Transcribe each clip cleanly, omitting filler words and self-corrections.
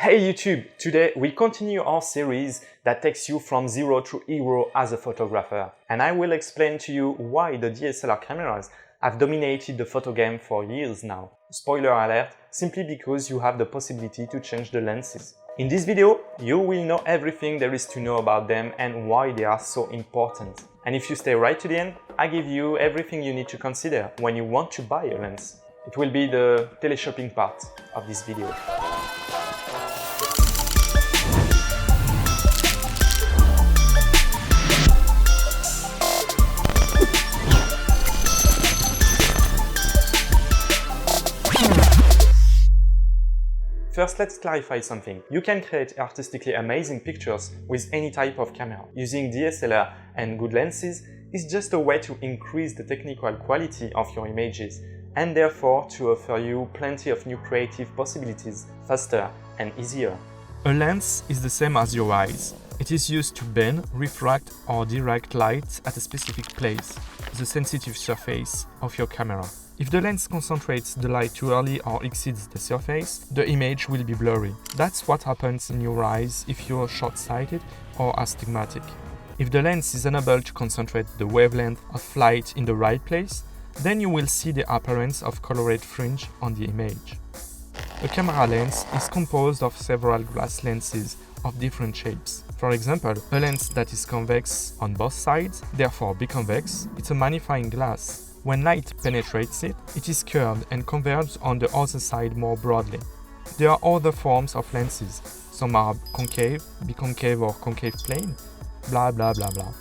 Hey YouTube! Today we continue our series that takes you from zero to hero as a photographer. And I will explain to you why the DSLR cameras have dominated the photo game for years now. Spoiler alert, simply because you have the possibility to change the lenses. In this video, you will know everything there is to know about them and why they are so important. And if you stay right to the end, I give you everything you need to consider when you want to buy a lens. It will be the teleshopping part of this video. First, let's clarify something. You can create artistically amazing pictures with any type of camera. Using DSLR and good lenses is just a way to increase the technical quality of your images and therefore to offer you plenty of new creative possibilities faster and easier. A lens is the same as your eyes. It is used to bend, refract or direct light at a specific place, the sensitive surface of your camera. If the lens concentrates the light too early or exceeds the surface, the image will be blurry. That's what happens in your eyes if you're short-sighted or astigmatic. If the lens is unable to concentrate the wavelength of light in the right place, then you will see the appearance of colored fringe on the image. A camera lens is composed of several glass lenses of different shapes. For example, a lens that is convex on both sides, therefore biconvex, it's a magnifying glass. When light penetrates it, it is curved and converges on the other side more broadly. There are other forms of lenses. Some are concave, biconcave or concave plane, blah blah blah blah.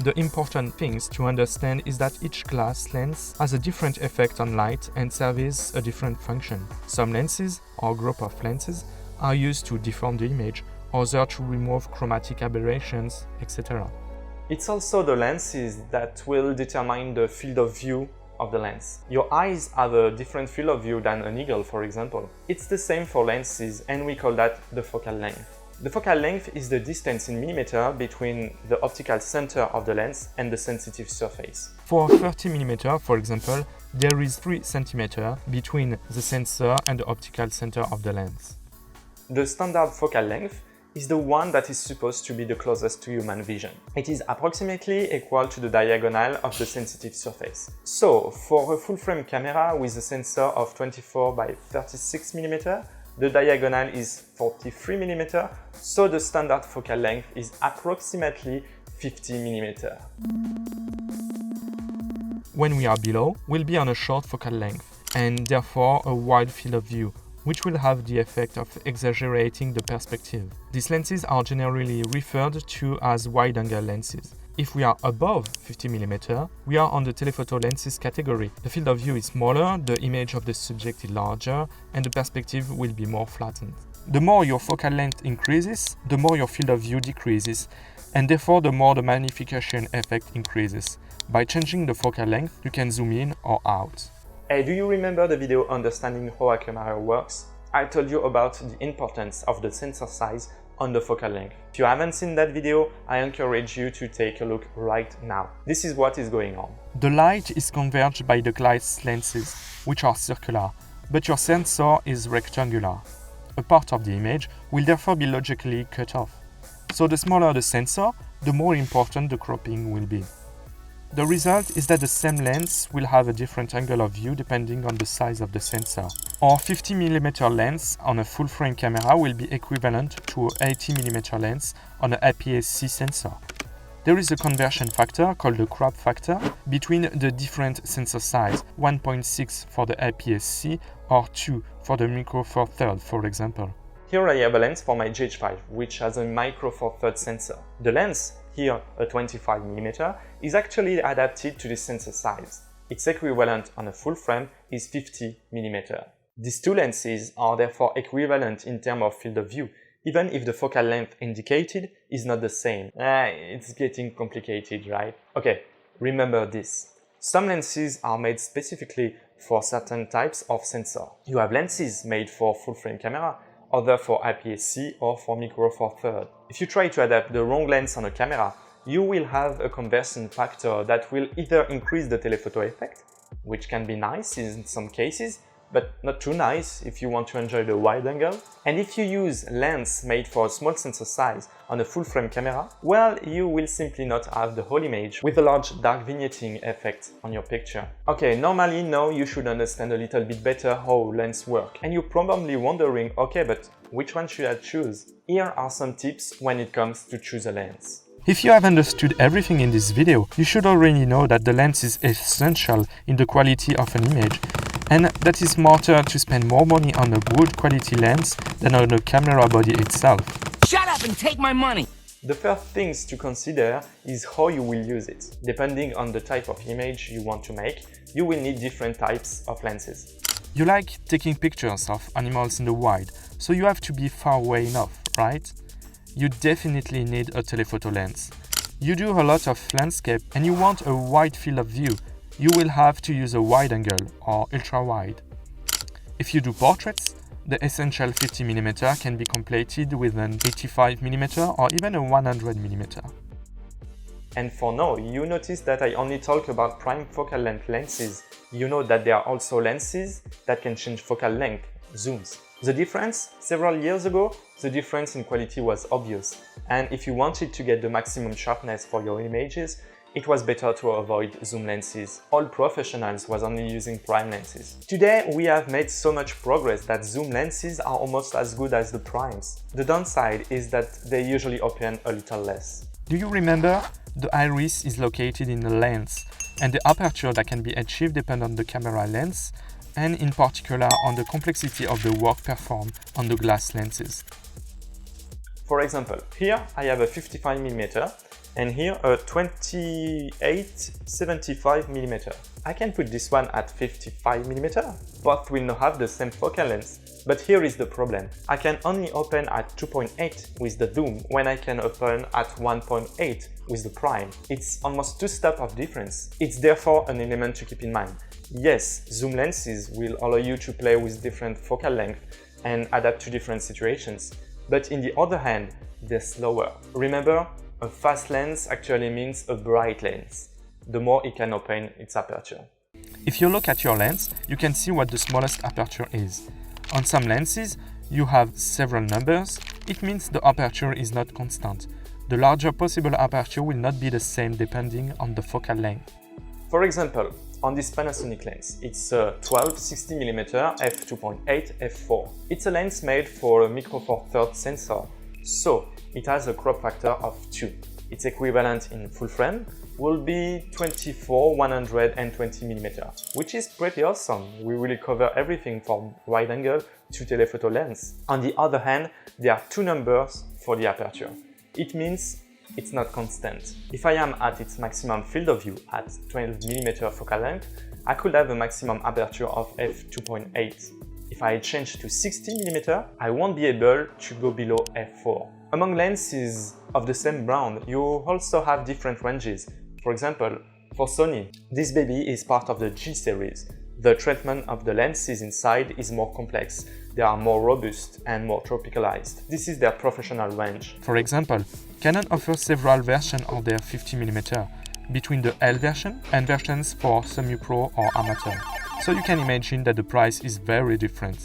The important things to understand is that each glass lens has a different effect on light and serves a different function. Some lenses, or group of lenses, are used to deform the image, others to remove chromatic aberrations, etc. It's also the lenses that will determine the field of view of the lens. Your eyes have a different field of view than an eagle, for example. It's the same for lenses and we call that the focal length. The focal length is the distance in millimeter between the optical center of the lens and the sensitive surface. For 30mm, for example, there is 3 cm between the sensor and the optical center of the lens. The standard focal length is the one that is supposed to be the closest to human vision. It is approximately equal to the diagonal of the sensitive surface. So, for a full-frame camera with a sensor of 24 by 36 mm, the diagonal is 43 mm, so the standard focal length is approximately 50 mm. When we are below, we'll be on a short focal length, and therefore a wide field of view, which will have the effect of exaggerating the perspective. These lenses are generally referred to as wide-angle lenses. If we are above 50mm, we are on the telephoto lenses category. The field of view is smaller, the image of the subject is larger, and the perspective will be more flattened. The more your focal length increases, the more your field of view decreases, and therefore the more the magnification effect increases. By changing the focal length, you can zoom in or out. Hey, do you remember the video Understanding How a Camera Works? I told you about the importance of the sensor size on the focal length. If you haven't seen that video, I encourage you to take a look right now. This is what is going on. The light is converged by the glass lenses, which are circular, but your sensor is rectangular. A part of the image will therefore be logically cut off. So the smaller the sensor, the more important the cropping will be. The result is that the same lens will have a different angle of view depending on the size of the sensor. Our 50mm lens on a full-frame camera will be equivalent to an 80mm lens on an APS-C sensor. There is a conversion factor called the crop factor between the different sensor size, 1.6 for the APS-C or 2 for the Micro Four Thirds, for example. Here I have a lens for my GH5, which has a Micro Four Thirds sensor. The lens, here a 25mm, is actually adapted to the sensor size. Its equivalent on a full frame is 50mm. These two lenses are therefore equivalent in terms of field of view, even if the focal length indicated is not the same. It's getting complicated, right? Okay, remember this. Some lenses are made specifically for certain types of sensor. You have lenses made for full-frame camera, other for APS-C or for Micro Four Thirds. If you try to adapt the wrong lens on a camera, you will have a conversion factor that will either increase the telephoto effect, which can be nice in some cases, but not too nice if you want to enjoy the wide angle. And if you use lens made for a small sensor size on a full-frame camera, well, you will simply not have the whole image with a large dark vignetting effect on your picture. Okay, normally now you should understand a little bit better how lenses work. And you're probably wondering, okay, but which one should I choose? Here are some tips when it comes to choose a lens. If you have understood everything in this video, you should already know that the lens is essential in the quality of an image, and that it's smarter to spend more money on a good quality lens than on the camera body itself. Shut up and take my money! The first things to consider is how you will use it. Depending on the type of image you want to make, you will need different types of lenses. You like taking pictures of animals in the wild, so you have to be far away enough, right? You definitely need a telephoto lens. You do a lot of landscape and you want a wide field of view, you will have to use a wide angle or ultra wide. If you do portraits, the essential 50mm can be completed with an 85mm or even a 100mm. And for now, you notice that I only talk about prime focal length lenses. You know that there are also lenses that can change focal length, zooms. The difference, several years ago, the difference in quality was obvious, and if you wanted to get the maximum sharpness for your images, it was better to avoid zoom lenses. All professionals was only using prime lenses. Today we have made so much progress that zoom lenses are almost as good as the primes. The downside is that they usually open a little less. Do you remember? The iris is located in the lens, and the aperture that can be achieved depends on the camera lens, and in particular on the complexity of the work performed on the glass lenses. For example, here I have a 55mm and here a 28-75mm. I can put this one at 55mm. Both will not have the same focal length, but here is the problem. I can only open at 2.8 with the zoom when I can open at 1.8 with the prime. It's almost 2 steps of difference. It's therefore an element to keep in mind. Yes, zoom lenses will allow you to play with different focal length and adapt to different situations, but in the other hand, they're slower. Remember, a fast lens actually means a bright lens. The more it can open its aperture. If you look at your lens, you can see what the smallest aperture is. On some lenses, you have several numbers. It means the aperture is not constant. The larger possible aperture will not be the same depending on the focal length. For example, on this Panasonic lens, it's a 12-60mm f2.8 f4. It's a lens made for a micro four thirds sensor, so it has a crop factor of 2. Its equivalent in full frame will be 24-120mm, which is pretty awesome. We will cover everything from wide angle to telephoto lens. On the other hand, there are 2 numbers for the aperture. It means it's not constant. If I am at its maximum field of view at 12mm focal length, I could have a maximum aperture of f2.8. If I change to 60mm, I won't be able to go below f4. Among lenses of the same brand, you also have different ranges. For example, for Sony, this baby is part of the G series. The treatment of the lenses inside is more complex. They are more robust and more tropicalized. This is their professional range. For example, Canon offers several versions of their 50mm, between the L version and versions for semi-pro or amateur. So you can imagine that the price is very different.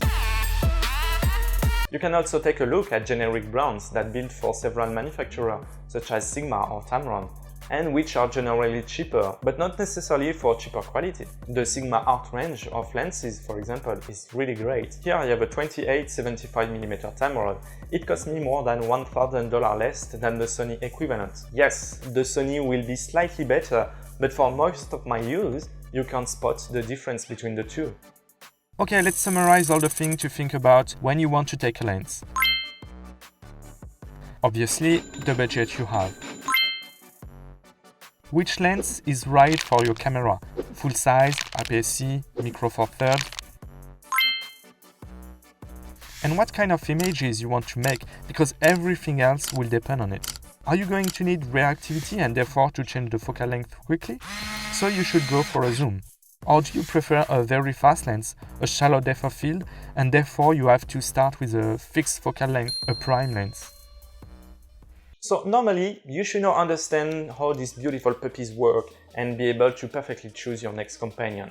You can also take a look at generic brands that build for several manufacturers, such as Sigma or Tamron, and which are generally cheaper, but not necessarily for cheaper quality. The Sigma Art range of lenses, for example, is really great. Here I have a 28-75mm Tamron. It cost me more than $1,000 less than the Sony equivalent. Yes, the Sony will be slightly better, but for most of my use, you can't spot the difference between the two. Okay, let's summarize all the things to think about when you want to take a lens. Obviously, the budget you have. Which lens is right for your camera? Full size, APS-C, micro four thirds? And what kind of images you want to make, because everything else will depend on it. Are you going to need reactivity and therefore to change the focal length quickly? So you should go for a zoom. Or do you prefer a very fast lens, a shallow depth of field, and therefore you have to start with a fixed focal length, a prime lens? So normally, you should now understand how these beautiful puppies work and be able to perfectly choose your next companion.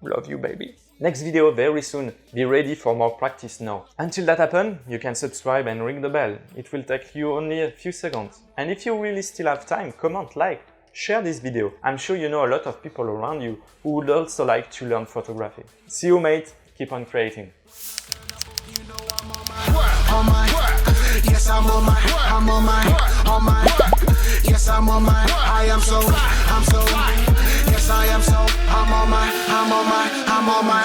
Love you, baby. Next video very soon. Be ready for more practice now. Until that happens, you can subscribe and ring the bell. It will take you only a few seconds. And if you really still have time, comment, like, share this video. I'm sure you know a lot of people around you who would also like to learn photography. See you, mate. Keep on creating. Yes, I'm on my, yes, I'm on my, yes, I am so, I'm on my,